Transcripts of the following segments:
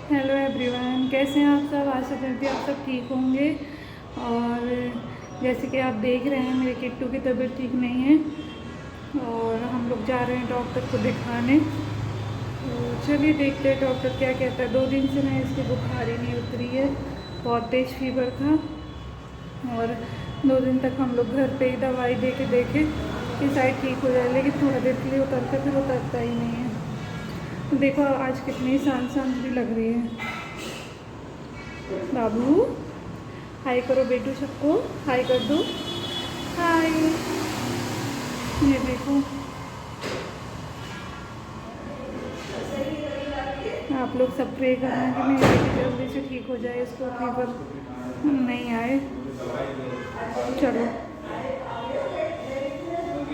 Hello everyone, कैसे हैं आप सब। आशा करती हूँ आप सब ठीक होंगे। और जैसे कि आप देख रहे हैं मेरे किट्टू की तबीयत ठीक नहीं है और हम लोग जा रहे हैं डॉक्टर को दिखाने। तो चलिए देखते हैं डॉक्टर क्या कहता है। 2 दिन से ना इसकी बुखार ही नहीं उतरी है, बहुत तेज़ फीवर था और 2 दिन तक हम लोग घर पे ही दवाई दे के देखे कि शायद ठीक हो जाए, लेकिन थोड़ा देर के लिए उतरता फिर उतरता ही नहीं है। देखो आज कितनी शांत शांत भी लग रही है। बाबू हाय करो बेटू, सबको हाय कर दो। हाय। ये देखो, आप लोग सब प्रे करना कि मेरी बेटी जल्दी से ठीक हो जाए, इसको फीवर नहीं आए। चलो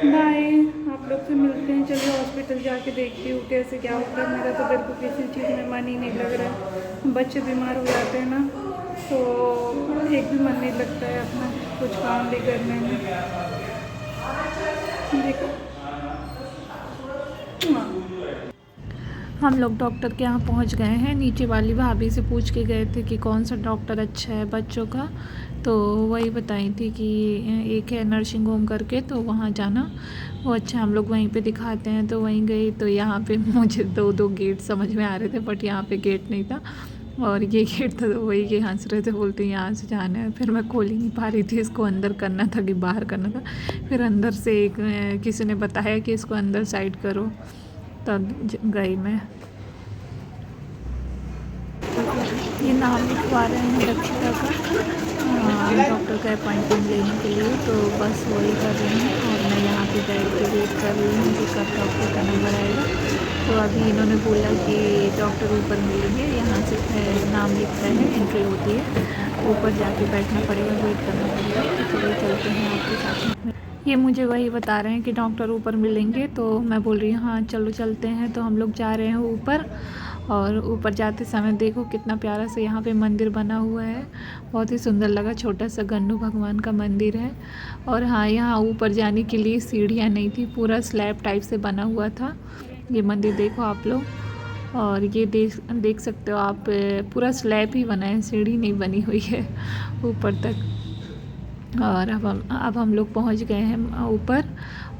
बाय, आप लोग से मिलते हैं। चलिए हॉस्पिटल जाके देखती हूँ कैसे क्या होता है। मेरा तो बिल्कुल किसी चीज़ में मन ही नहीं लग रहा है। बच्चे बीमार हो जाते हैं ना तो एक भी मन नहीं लगता है अपना कुछ काम भी करने में। देखो हम लोग डॉक्टर के यहाँ पहुँच गए हैं। नीचे वाली भाभी से पूछ के गए थे कि कौन सा डॉक्टर अच्छा है बच्चों का, तो वही बताई थी कि एक है नर्सिंग होम करके, तो वहाँ जाना वो अच्छा, हम लोग वहीं पे दिखाते हैं। तो वहीं गई तो यहाँ पे मुझे दो गेट समझ में आ रहे थे, बट यहाँ पे गेट नहीं था और ये गेट था। तो वही के हंस रहे थे, बोलते यहाँ से जाना है। फिर मैं खोल ही नहीं पा रही थी, इसको अंदर करना था कि बाहर करना था। फिर अंदर से एक किसी ने बताया कि इसको अंदर साइड करो, तब गई मैं। ये नाम लिखवा रहे हैं रक्षिता का, डॉक्टर का अपॉइंटमेंट लेने के लिए, तो बस वही कर रहे हैं और मैं यहाँ पे बैठ के वेट कर रही हूँ कि कब डॉक्टर का नंबर आएगा। तो अभी इन्होंने बोला कि डॉक्टर ऊपर मिलेंगे, यहाँ से नाम लिखता है, एंट्री होती है, ऊपर जाके बैठना पड़ेगा, वेट करना पड़ेगा। तो चलिए चलते हैं आपके साथ में। ये मुझे वही बता रहे हैं कि डॉक्टर ऊपर मिलेंगे, तो मैं बोल रही हूँ हाँ चलो चलते हैं। तो हम लोग जा रहे हैं ऊपर और ऊपर जाते समय देखो कितना प्यारा से यहाँ पे मंदिर बना हुआ है, बहुत ही सुंदर लगा। छोटा सा गन्नू भगवान का मंदिर है और हाँ यहाँ ऊपर जाने के लिए सीढ़ियाँ नहीं थी, पूरा स्लैब टाइप से बना हुआ था ये मंदिर। देखो आप लोग, और ये देख सकते हो आप, पूरा स्लैब ही बना है, सीढ़ी नहीं बनी हुई है ऊपर तक। और अब हम लोग पहुँच गए हैं ऊपर,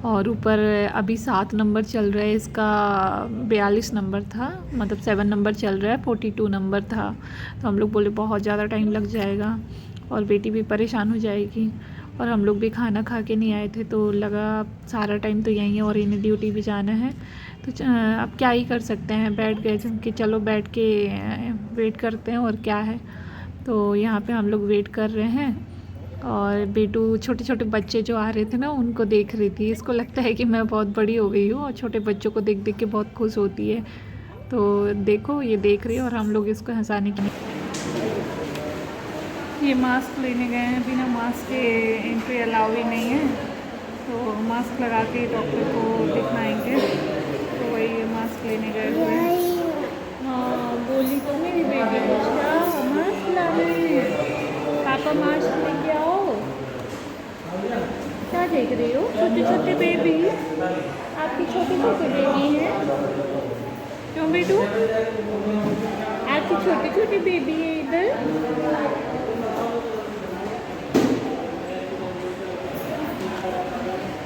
और ऊपर अभी 7 नंबर चल रहा है इसका। 42 नंबर था, मतलब 7 नंबर चल रहा है, 42 नंबर था। तो हम लोग बोले बहुत ज़्यादा टाइम लग जाएगा और बेटी भी परेशान हो जाएगी, और हम लोग भी खाना खा के नहीं आए थे, तो लगा सारा टाइम तो यहीं है और इन्हें ड्यूटी भी जाना है। तो अब क्या ही कर सकते हैं, बैठ गए कि चलो बैठ के वेट करते हैं और क्या है। तो यहाँ पे हम लोग वेट कर रहे हैं और बेटू छोटे छोटे बच्चे जो आ रहे थे ना उनको देख रही थी। इसको लगता है कि मैं बहुत बड़ी हो गई हूँ और छोटे बच्चों को देख देख के बहुत खुश होती है। तो देखो ये देख रही है और हम लोग इसको हंसाने के लिए। ये मास्क लेने गए हैं, बिना मास्क के एंट्री अलाउ ही नहीं है, तो मास्क लगा के डॉक्टर को दिखाएंगे। तो वही मास्क लेने गए हुए हैं। हाँ बोली तो मेरी बेटी, अच्छा मास्क ला रहे हैं, पापा मास्क लेके आओ। क्या देख रही हो, छोटे छोटे बेबी, आपकी छोटे छोटे बेबी हैं क्यों बेटू, आपकी छोटी छोटी बेबी है इधर।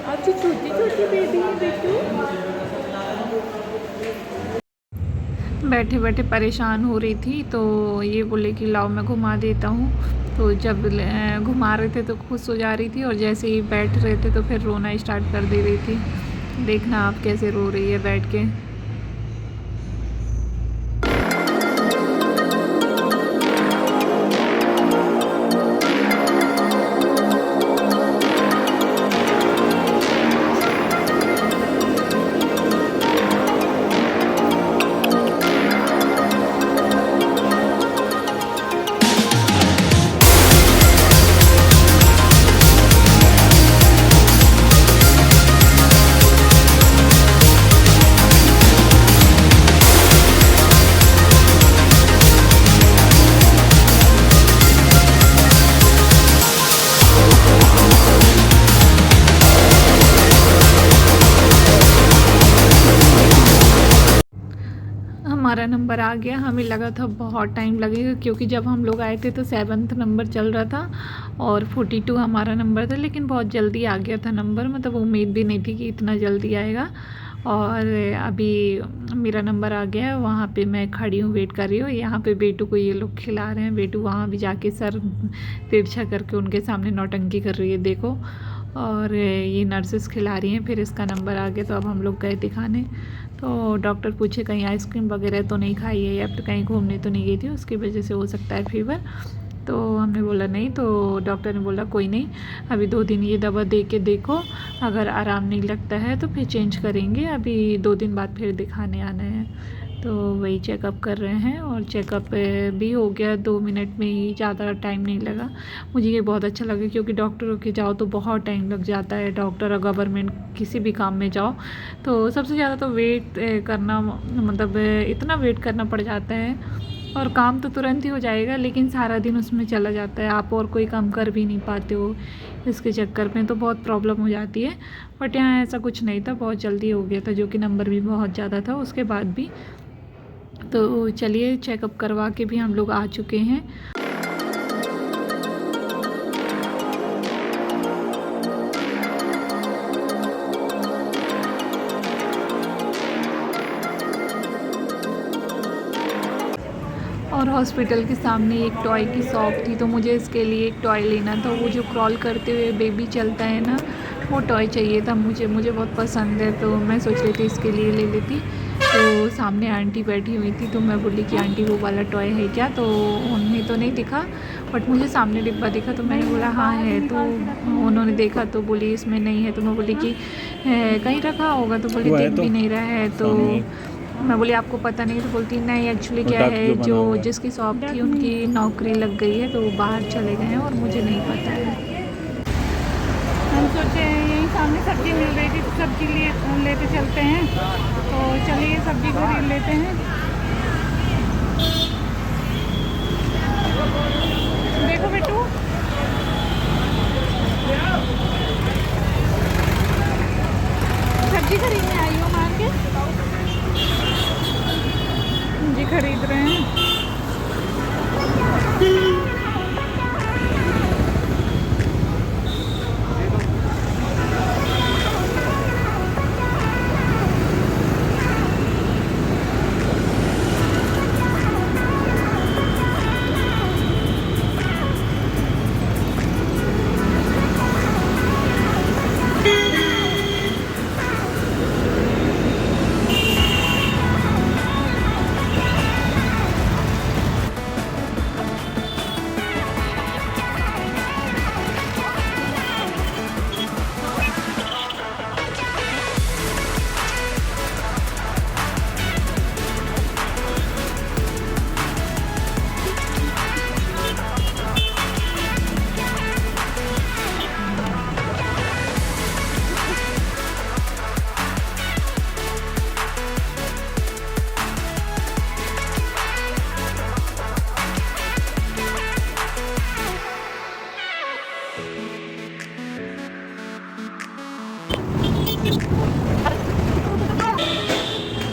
आपकी छोटी छोटी बेबी है बेटू। बैठे बैठे परेशान हो रही थी, तो ये बोले कि लाओ मैं घुमा देता हूँ। तो जब घुमा रहे थे तो खुश हो जा रही थी, और जैसे ही बैठ रहे थे तो फिर रोना स्टार्ट कर दे रही थी। देखना आप कैसे रो रही है बैठ के। हमारा नंबर आ गया। हमें लगा था बहुत टाइम लगेगा, क्योंकि जब हम लोग आए थे तो 7th नंबर चल रहा था और 42 हमारा नंबर था, लेकिन बहुत जल्दी आ गया था नंबर। मतलब उम्मीद भी नहीं थी कि इतना जल्दी आएगा। और अभी मेरा नंबर आ गया है, वहाँ पे मैं खड़ी हूँ, वेट कर रही हूँ। यहाँ पे बेटू को ये लोग खिला रहे हैं। बेटू वहाँ भी जाके सर तिरछा करके उनके सामने नौटंकी कर रही है, देखो। और ये नर्सेस खिला रही हैं। फिर इसका नंबर आ गया तो अब हम लोग गए दिखाने। तो डॉक्टर पूछे कहीं आइसक्रीम वगैरह तो नहीं खाई है या फिर कहीं घूमने तो नहीं गई थी, उसकी वजह से हो सकता है फीवर। तो हमने बोला नहीं। तो डॉक्टर ने बोला कोई नहीं, अभी 2 दिन ये दवा दे के देखो, अगर आराम नहीं लगता है तो फिर चेंज करेंगे, अभी 2 दिन बाद फिर दिखाने आना है। तो वही चेकअप कर रहे हैं और चेकअप भी हो गया 2 मिनट में ही, ज़्यादा टाइम नहीं लगा। मुझे ये बहुत अच्छा लगा, क्योंकि डॉक्टरों के जाओ तो बहुत टाइम लग जाता है। डॉक्टर और गवर्नमेंट किसी भी काम में जाओ तो सबसे ज़्यादा तो वेट करना, मतलब इतना वेट करना पड़ जाता है। और काम तो तुरंत ही हो जाएगा, लेकिन सारा दिन उसमें चला जाता है, आप और कोई काम कर भी नहीं पाते हो इसके चक्कर में, तो बहुत प्रॉब्लम हो जाती है। बट यहाँ ऐसा कुछ नहीं था, बहुत जल्दी हो गया था, जो कि नंबर भी बहुत ज़्यादा था उसके बाद भी। तो चलिए चेकअप करवा के भी हम लोग आ चुके हैं। और हॉस्पिटल के सामने एक टॉय की शॉप थी, तो मुझे इसके लिए एक टॉय लेना था। वो जो क्रॉल करते हुए बेबी चलता है ना, वो टॉय चाहिए था मुझे बहुत पसंद है। तो मैं सोच रही थी इसके लिए ले लेती। तो सामने आंटी बैठी हुई थी, तो मैं बोली कि आंटी वो वाला टॉय है क्या? तो उन्हें तो नहीं दिखा, बट मुझे सामने डिब्बा दिखा, तो मैंने बोला हाँ है। तो उन्होंने देखा तो बोली इसमें नहीं है। तो मैं बोली कि कहीं रखा होगा, तो बोली दिख भी नहीं रहा है। तो मैं बोली आपको पता नहीं? तो बोलती नहीं, एक्चुअली क्या है, जो जिसकी शॉप थी उनकी नौकरी लग गई है, तो वो बाहर चले गए हैं और मुझे नहीं पता है। हम सोचे यहीं सामने सब्जी मिल रही थी, तो सब्जी लेते चलते हैं। तो चलिए सब्जी खरीद लेते हैं। देखो बेटू, सब्जी खरीदने आई हो मार्केट? जी खरीद रहे हैं।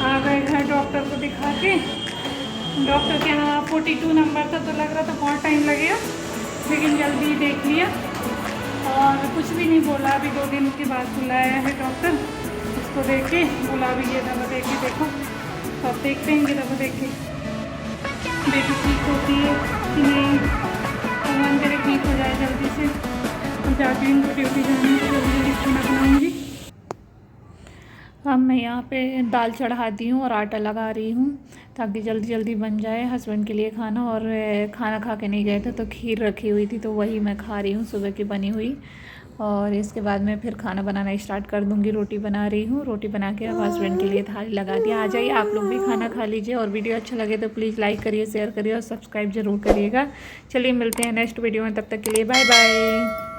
आ गए घर डॉक्टर को दिखा के। डॉक्टर के यहाँ 42 नंबर था, तो लग रहा था बहुत टाइम लगेगा, लेकिन जल्दी देख लिया और कुछ भी नहीं बोला। अभी 2 दिन के बाद बुलाया है डॉक्टर, उसको देख के बोला अभी ये दवा दे के देखो। तो अब देखते हैं ये दवा देख के बेटी ठीक होती है कि नहीं। भगवान करे ठीक हो जाए जल्दी से। अब जाती हूँ, उनको ड्यूटी जाने को जल्दी जल्दी खाना बनाऊँगी। अब मैं यहाँ पे दाल चढ़ा दी हूँ और आटा लगा रही हूँ, ताकि जल्दी जल्दी बन जाए हस्बैंड के लिए खाना। और खाना खा के नहीं गए थे, तो खीर रखी हुई थी, तो वही मैं खा रही हूँ सुबह की बनी हुई। और इसके बाद मैं फिर खाना बनाना स्टार्ट कर दूँगी। रोटी बना रही हूँ, रोटी बना के अब हस्बैंड के लिए थाली लगा दिया। आ जाइए आप लोग भी खाना खा लीजिए, और वीडियो अच्छा लगे तो प्लीज़ लाइक करिए, शेयर करिए और सब्सक्राइब ज़रूर करिएगा। चलिए मिलते हैं नेक्स्ट वीडियो में, तब तक के लिए बाय बाय।